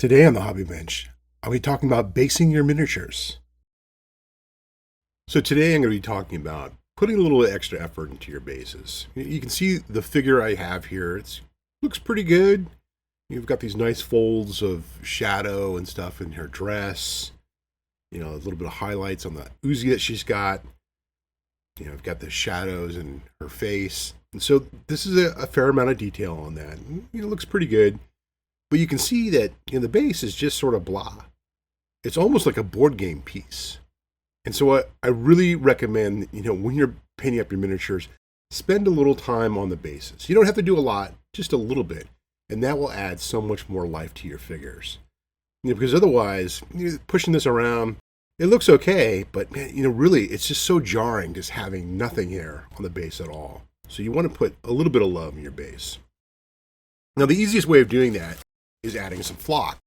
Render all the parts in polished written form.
Today on the Hobby Bench, I'll be talking about basing your miniatures. So today I'm going to be talking about putting a little extra effort into your bases. You can see the figure I have here. It looks pretty good. You've got these nice folds of shadow and stuff in her dress. A little bit of highlights on the Uzi that she's got. I've got the shadows in her face. And so this is a fair amount of detail on that. It looks pretty good. But you can see that the base is just sort of blah. It's almost like a board game piece. And so I really recommend, when you're painting up your miniatures, spend a little time on the bases. You don't have to do a lot, just a little bit. And that will add so much more life to your figures. Because otherwise, pushing this around, it looks okay, but really, it's just so jarring just having nothing here on the base at all. So you want to put a little bit of love in your base. Now, the easiest way of doing that is adding some flock.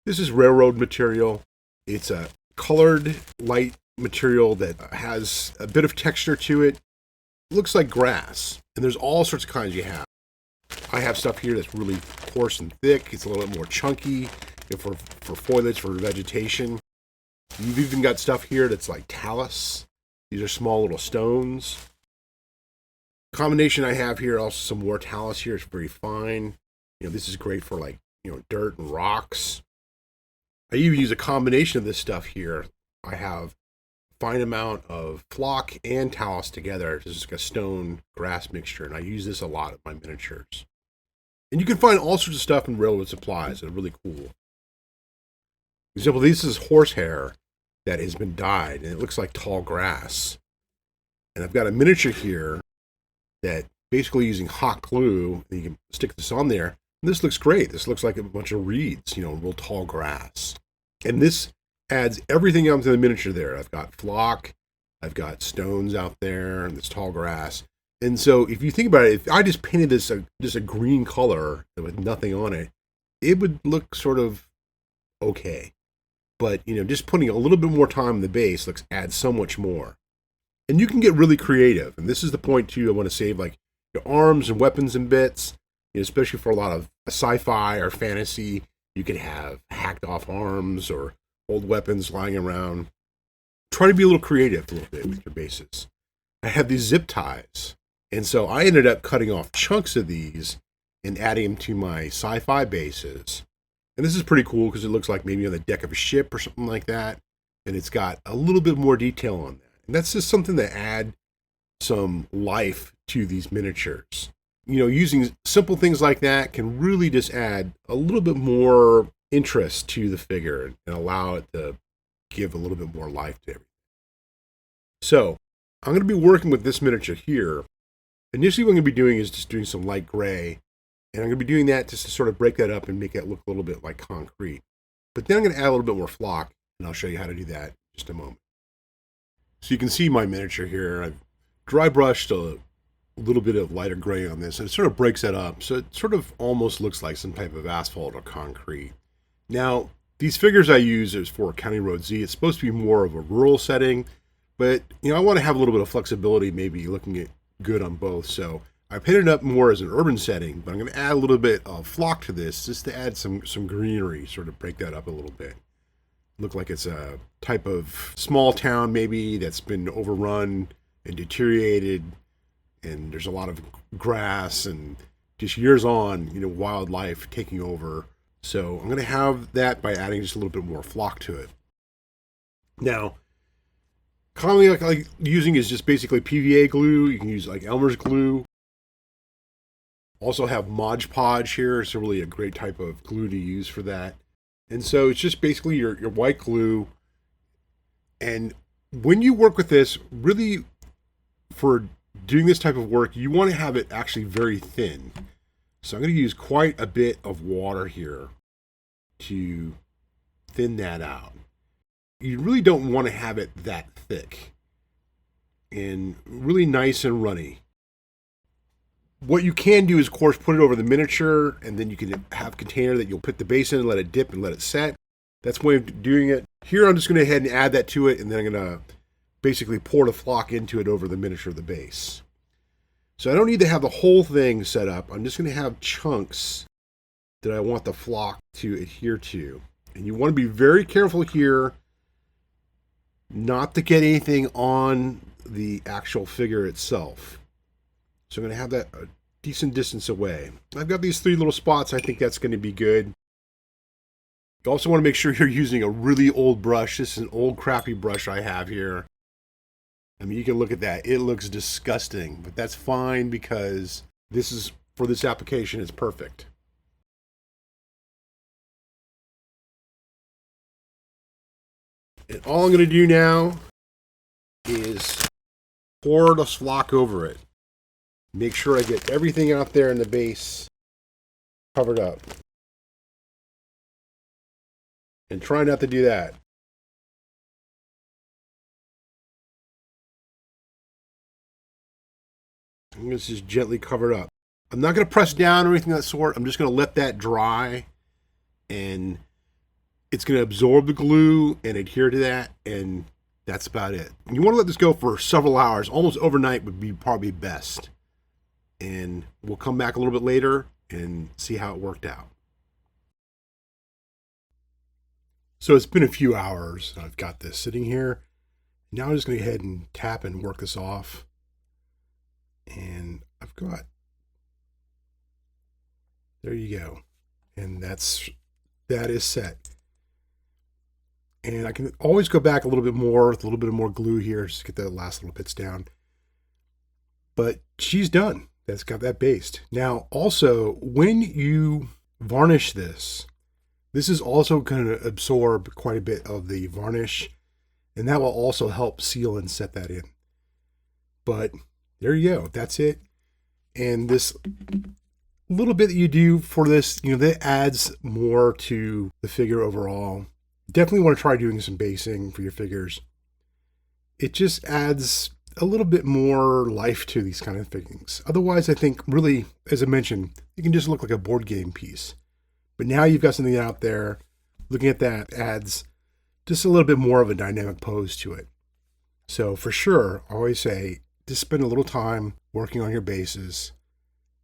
This is railroad material. It's a colored light material that has a bit of texture to it. It looks like grass, and there's all sorts of kinds you have. I have stuff here that's really coarse and thick. It's a little bit more chunky for foliage, for vegetation. You've even got stuff here that's like Talus. These are small little stones. The combination I have here, also some more Talus here. It's very fine. This is great for dirt and rocks. I even use a combination of this stuff here. I have a fine amount of flock and Talus together. This is like a stone grass mixture, and I use this a lot in my miniatures. And you can find all sorts of stuff in railroad supplies that are really cool. For example, this is horsehair that has been dyed, and it looks like tall grass. And I've got a miniature here that basically using hot glue, and you can stick this on there. This looks great. This looks like a bunch of reeds, real tall grass. And this adds everything onto the miniature there. I've got flock, I've got stones out there, and this tall grass. And so if you think about it, if I just painted this just a green color with nothing on it, it would look sort of okay. But, just putting a little bit more time on the base adds so much more. And you can get really creative. And this is the point, too, I want to save, like, your arms and weapons and bits. Especially for a lot of sci-fi or fantasy, you could have hacked off arms or old weapons lying around. Try to be a little creative a little bit with your bases. I have these zip ties, and so I ended up cutting off chunks of these and adding them to my sci-fi bases. And this is pretty cool because it looks like maybe on the deck of a ship or something like that, and it's got a little bit more detail on that. And that's just something to add some life to these miniatures. Using simple things like that can really just add a little bit more interest to the figure and allow it to give a little bit more life to everything. So, I'm going to be working with this miniature here. Initially, what I'm going to be doing is just doing some light gray, and I'm going to be doing that just to sort of break that up and make it look a little bit like concrete. But then I'm going to add a little bit more flock, and I'll show you how to do that in just a moment. So you can see my miniature here. I've dry brushed a little bit of lighter gray on this, and it sort of breaks it up, so it sort of almost looks like some type of asphalt or concrete. Now, these figures I use is for County Road Z. It's supposed to be more of a rural setting, but I want to have a little bit of flexibility, maybe looking at good on both. So I painted it up more as an urban setting, but I'm going to add a little bit of flock to this just to add some greenery, sort of break that up a little bit. Look like it's a type of small town maybe that's been overrun and deteriorated. And there's a lot of grass and just years on, wildlife taking over. So I'm going to have that by adding just a little bit more flock to it. Now, commonly like using is just basically PVA glue. You can use like Elmer's glue. Also have Mod Podge here. It's really a great type of glue to use for that. And so it's just basically your white glue. And when you work with this, really for doing this type of work, you want to have it actually very thin. So I'm going to use quite a bit of water here to thin that out. You really don't want to have it that thick and really nice and runny. What you can do is, of course, put it over the miniature, and then you can have a container that you'll put the base in and let it dip and let it set. That's one way of doing it. Here, I'm just going to go ahead and add that to it, and then I'm going to basically pour the flock into it over the miniature of the base. So I don't need to have the whole thing set up. I'm just going to have chunks that I want the flock to adhere to. And you want to be very careful here not to get anything on the actual figure itself. So I'm going to have that a decent distance away. I've got these 3 little spots. I think that's going to be good. You also want to make sure you're using a really old brush. This is an old crappy brush I have here. I mean, you can look at that. It looks disgusting, but that's fine because this is, for this application, it's perfect. And all I'm going to do now is pour the flock over it. Make sure I get everything out there in the base covered up. And try not to do that. I'm going to just gently cover it up. I'm not going to press down or anything of that sort. I'm just going to let that dry, and it's going to absorb the glue and adhere to that, and that's about it. And you want to let this go for several hours. Almost overnight would be probably best. And we'll come back a little bit later and see how it worked out. So it's been a few hours. I've got this sitting here. Now I'm just going to go ahead and tap and work this off. And I've got, there you go. And that is set. And I can always go back a little bit more with a little bit of more glue here, just to get the last little bits down. But she's done. That's got that based. Now, also, when you varnish this, this is also going to absorb quite a bit of the varnish, and that will also help seal and set that in. But there you go. That's it. And this little bit that you do for this, that adds more to the figure overall. Definitely want to try doing some basing for your figures. It just adds a little bit more life to these kind of things. Otherwise, I think really, as I mentioned, it can just look like a board game piece. But now you've got something out there. Looking at that adds just a little bit more of a dynamic pose to it. So for sure, I always say, just spend a little time working on your bases.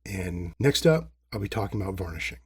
And next up, I'll be talking about varnishing.